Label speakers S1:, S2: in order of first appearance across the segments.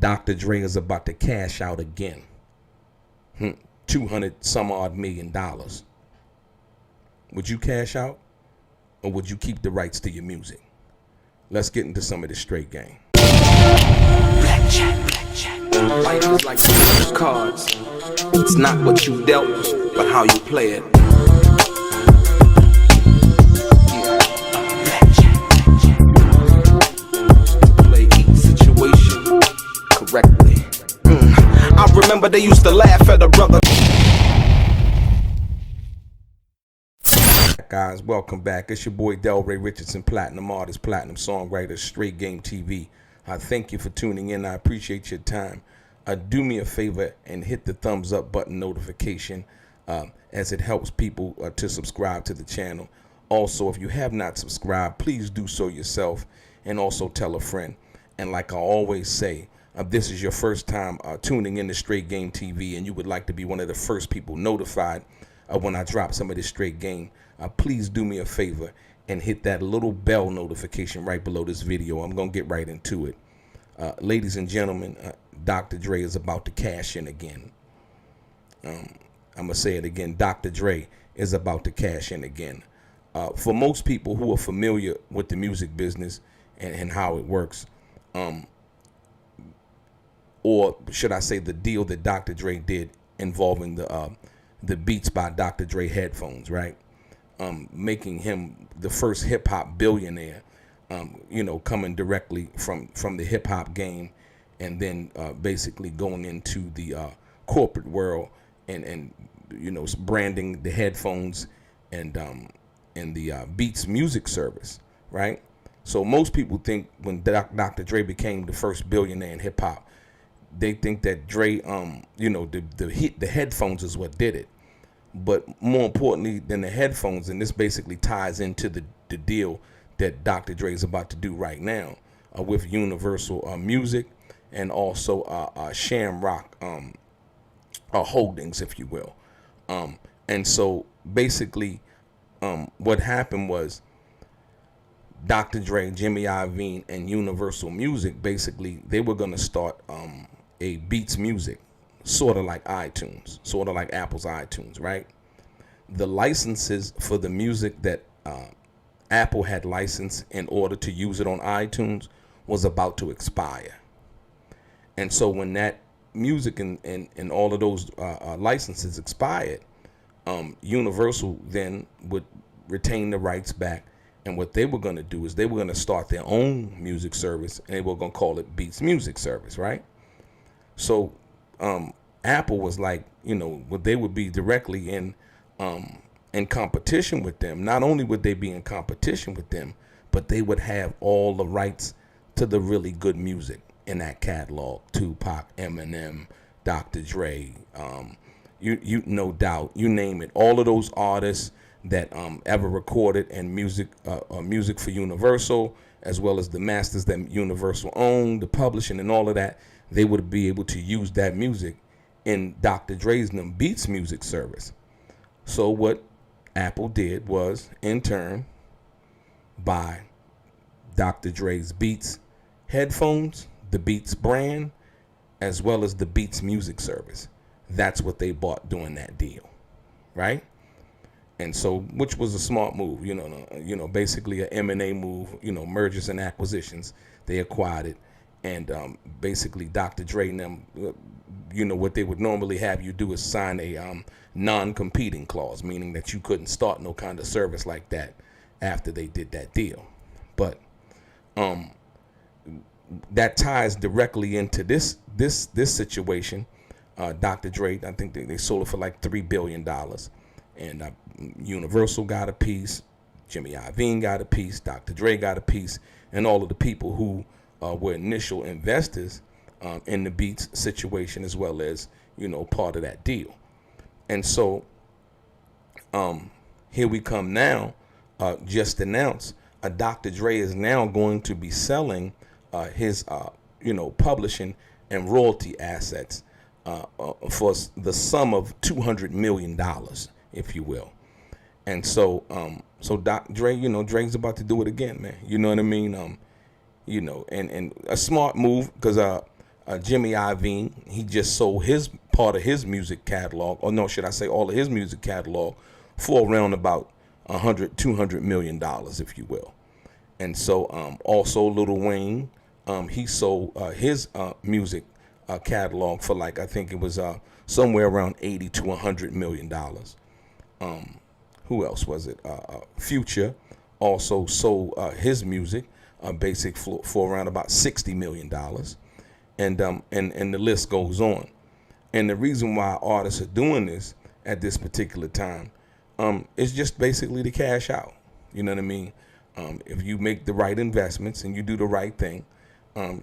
S1: Dr. Dre is about to cash out again. 200 some odd $million. Would you cash out, or would you keep the rights to your music? Let's get into some of this straight game.
S2: Blackjack. Life is like the cards. It's not what you dealt, but how you play it. Play each situation correctly. I remember they used to laugh at a brother.
S1: Guys, welcome back. It's your boy Delray Richardson, platinum artist, platinum songwriter, Straight Game TV. I thank you for tuning in. I appreciate your time. Do me a favor and hit the thumbs up button notification as it helps people to subscribe to the channel. Also, if you have not subscribed, please do so yourself, and also tell a friend. And like I always say, this is your first time tuning in to Straight Game TV, and you would like to be one of the first people notified when I drop some of this straight game. Please do me a favor and hit that little bell notification right below this video. I'm going to get right into it. Ladies and gentlemen, Dr. Dre is about to cash in again. I'm going to say it again. Dr. Dre is about to cash in again. For most people who are familiar with the music business and how it works, or should I say the deal that Dr. Dre did involving the Beats by Dr. Dre headphones, right? Making him the first hip hop billionaire, coming directly from the hip hop game, and then basically going into the corporate world and branding the headphones and the Beats music service, right? So most people think when Dr. Dre became the first billionaire in hip hop, they think that Dre, the headphones is what did it. But more importantly than the headphones, and this basically ties into the deal that Dr. Dre is about to do right now with Universal Music and also Shamrock Holdings, if you will. And so basically what happened was Dr. Dre, Jimmy Iovine, and Universal Music, basically they were going to start a Beats Music, sort of like iTunes, sort of like Apple's iTunes, right? The licenses for the music that Apple had licensed in order to use it on iTunes was about to expire. And so when that music and all of those licenses expired, Universal then would retain the rights back. And what they were going to do is they were going to start their own music service, and they were going to call it Beats Music Service, right? So Apple was like, they would be directly in competition with them. Not only would they be in competition with them, but they would have all the rights to the really good music in that catalog. Tupac, Eminem, Dr. Dre, you no doubt, you name it. All of those artists that ever recorded and music for Universal, as well as the masters that Universal owned, the publishing and all of that, they would be able to use that music in Dr. Dre's Beats Music Service. So what Apple did was, in turn, buy Dr. Dre's Beats headphones, the Beats brand, as well as the Beats Music Service. That's what they bought doing that deal, right? And so, which was a smart move, basically a M&A move, mergers and acquisitions. They acquired it. And basically, Dr. Dre and them, what they would normally have you do is sign a non-competing clause, meaning that you couldn't start no kind of service like that after they did that deal. But that ties directly into this situation. Dr. Dre, I think they sold it for like $3 billion. And Universal got a piece, Jimmy Iovine got a piece, Dr. Dre got a piece, and all of the people who were initial investors in the Beats situation, as well as, part of that deal. And so here we come now, just announced, Dr. Dre is now going to be selling his, publishing and royalty assets for the sum of $200 million, if you will. And so, Dr. Dre, Dre's about to do it again, man. You know what I mean? And a smart move, because Jimmy Iovine, he just sold his part of his music catalog, or no, should I say all of his music catalog, for around about $200 million, if you will. And so also Lil Wayne, he sold his music catalog for like, I think it was somewhere around 80 to $100 million. Who else was it? Future also sold his music basic for around about $60 million. And the list goes on. And the reason why artists are doing this at this particular time is just basically to cash out. You know what I mean? If you make the right investments and you do the right thing,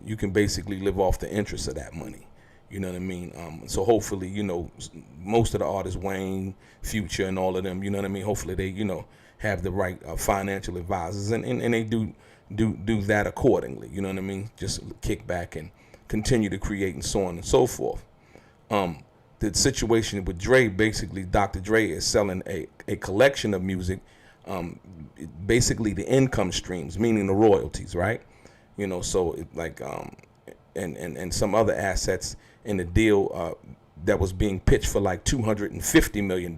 S1: you can basically live off the interest of that money. You know what I mean? So hopefully, you know, most of the artists, Wayne, Future, and all of them, you know what I mean? Hopefully they, you know, have the right financial advisors, and they do that accordingly. You know what I mean? Just kick back and continue to create, and so on and so forth. The situation with Dre, basically, Dr. Dre is selling a collection of music, basically the income streams, meaning the royalties, right? You know, so like and some other assets in the deal that was being pitched for like $250 million.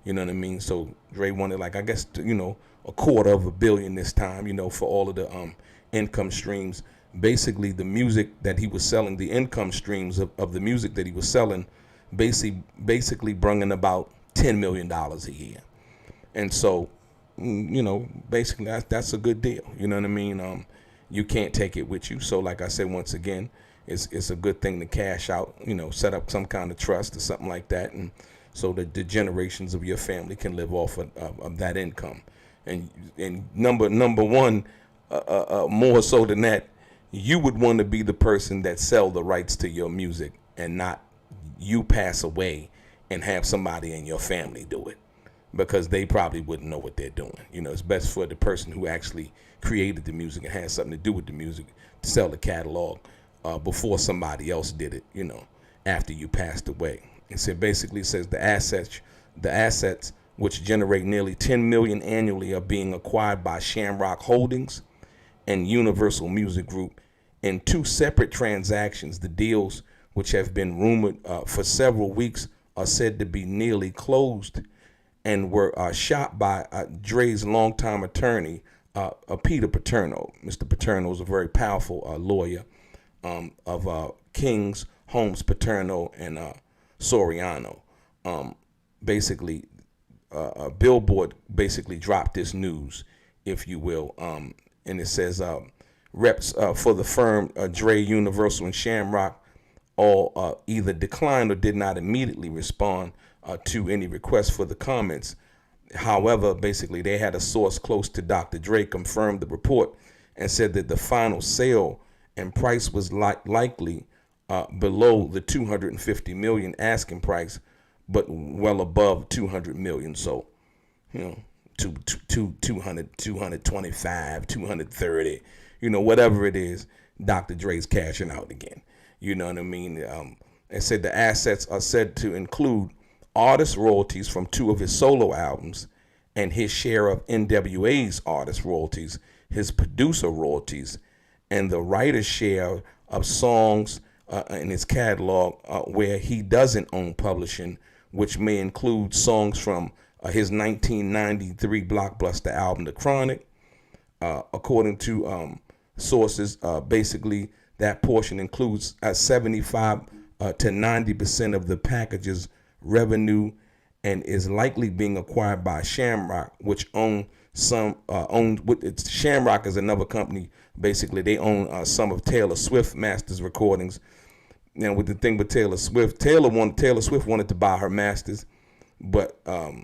S1: You know what I mean? So Dre wanted, like, I guess, you know, $250 million this time, you know, for all of the income streams. Basically, the music that he was selling, the income streams of the music that he was selling, basically bringing about $10 million a year. And so, you know, basically that's a good deal. You know what I mean? You can't take it with you. So like I said, once again, it's a good thing to cash out, you know, set up some kind of trust or something like that, and so that the generations of your family can live off of that income. And number one, more so than that, you would want to be the person that sell the rights to your music, and not you pass away and have somebody in your family do it, because they probably wouldn't know what they're doing. You know, it's best for the person who actually created the music and has something to do with the music to sell the catalog before somebody else did it, you know, after you passed away. And so basically it says the assets which generate nearly $10 million annually are being acquired by Shamrock Holdings and Universal Music Group in two separate transactions. The deals, which have been rumored for several weeks, are said to be nearly closed and were shot by Dre's longtime attorney, Peter Paterno. Mr. Paterno is a very powerful lawyer of Kings, Holmes, Paterno, and Soriano. Basically, Billboard basically dropped this news, if you will, and it says reps for the firm Dre, Universal, and Shamrock all either declined or did not immediately respond to any requests for the comments. However, basically, they had a source close to Dr. Dre confirmed the report and said that the final sale and price was likely below the $250 million asking price, but well above $200 million. So, you know, 200, 225, 230, you know, whatever it is, Dr. Dre's cashing out again. You know what I mean? It said the assets are said to include artist royalties from two of his solo albums, and his share of NWA's artist royalties, his producer royalties, and the writer's share of songs in his catalog where he doesn't own publishing, which may include songs from his 1993 blockbuster album, The Chronic. According to sources, basically that portion includes 75 to 90% of the package's revenue, and is likely being acquired by Shamrock, which Shamrock is another company. Basically, they own some of Taylor Swift masters recordings. Now, with the thing with Taylor Swift, Taylor Swift wanted to buy her masters, but the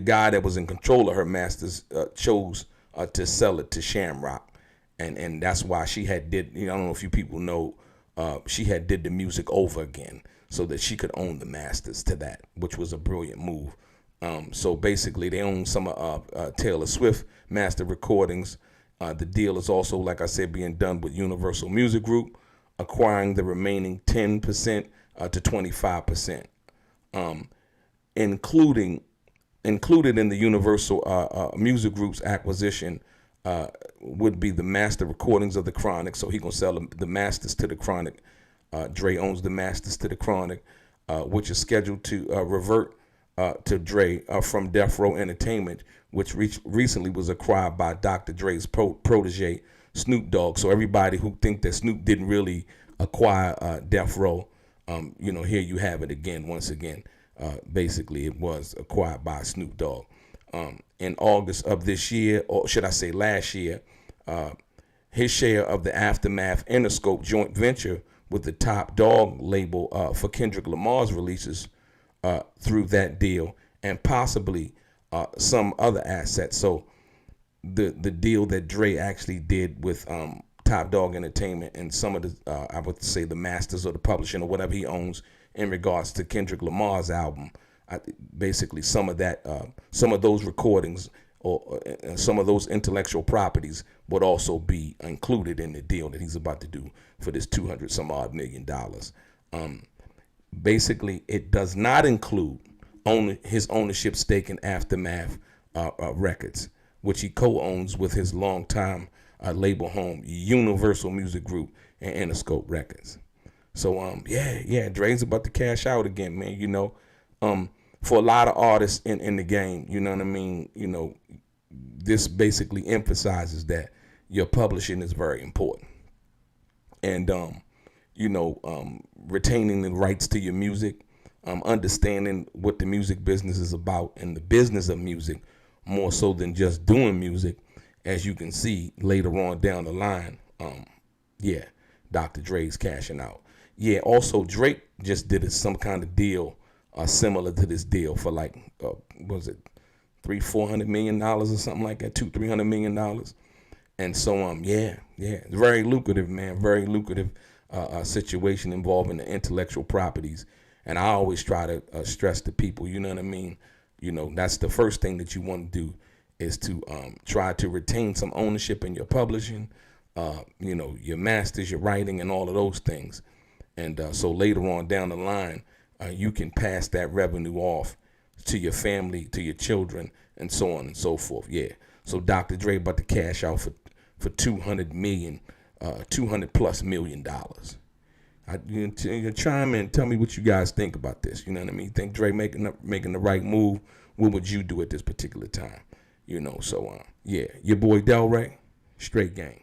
S1: guy that was in control of her masters chose to sell it to Shamrock, and that's why she had did. You know, I don't know if you people know, she had did the music over again so that she could own the masters to that, which was a brilliant move. So basically, they own some of Taylor Swift master recordings. The deal is also, like I said, being done with Universal Music Group, acquiring the remaining 10% to 25%. Included in the Universal Music Group's acquisition would be the master recordings of the Chronic. So he gonna sell the masters to the Chronic. Dre owns the masters to the Chronic, which is scheduled to revert to Dre from Death Row Entertainment, which recently was acquired by Dr. Dre's protege, Snoop Dogg. So everybody who think that Snoop didn't really acquire Death Row, here you have it again, once again. Basically, it was acquired by Snoop Dogg. In August of this year, or should I say last year, his share of the Aftermath Interscope joint venture with the Top Dog label for Kendrick Lamar's releases through that deal, and possibly some other assets. So the deal that Dre actually did with Top Dog Entertainment and some of the, I would say, the masters or the publishing or whatever he owns in regards to Kendrick Lamar's album, basically some of that, some of those recordings or some of those intellectual properties would also be included in the deal that he's about to do for this $200 some odd million. Basically, it does not include his ownership stake in Aftermath Records, which he co-owns with his longtime label home, Universal Music Group and Interscope Records. So Dre's about to cash out again, man. For a lot of artists in the game, you know what I mean? This basically emphasizes that your publishing is very important. And retaining the rights to your music, understanding what the music business is about and the business of music, more so than just doing music, as you can see later on down the line. Dr. Dre's cashing out. Yeah, also Drake just did some kind of deal similar to this deal for like, was it $400 million or something like that, $300 million. And so, it's very lucrative, man, very lucrative situation involving the intellectual properties. And I always try to stress to people, you know what I mean? That's the first thing that you want to do is to try to retain some ownership in your publishing, your masters, your writing, and all of those things. And so later on down the line, you can pass that revenue off to your family, to your children, and so on and so forth. Yeah. So Dr. Dre about to cash out for $200 plus million. You chime in, tell me what you guys think about this. You know what I mean? Think Dre making the right move? What would you do at this particular time? So your boy Delray, straight game.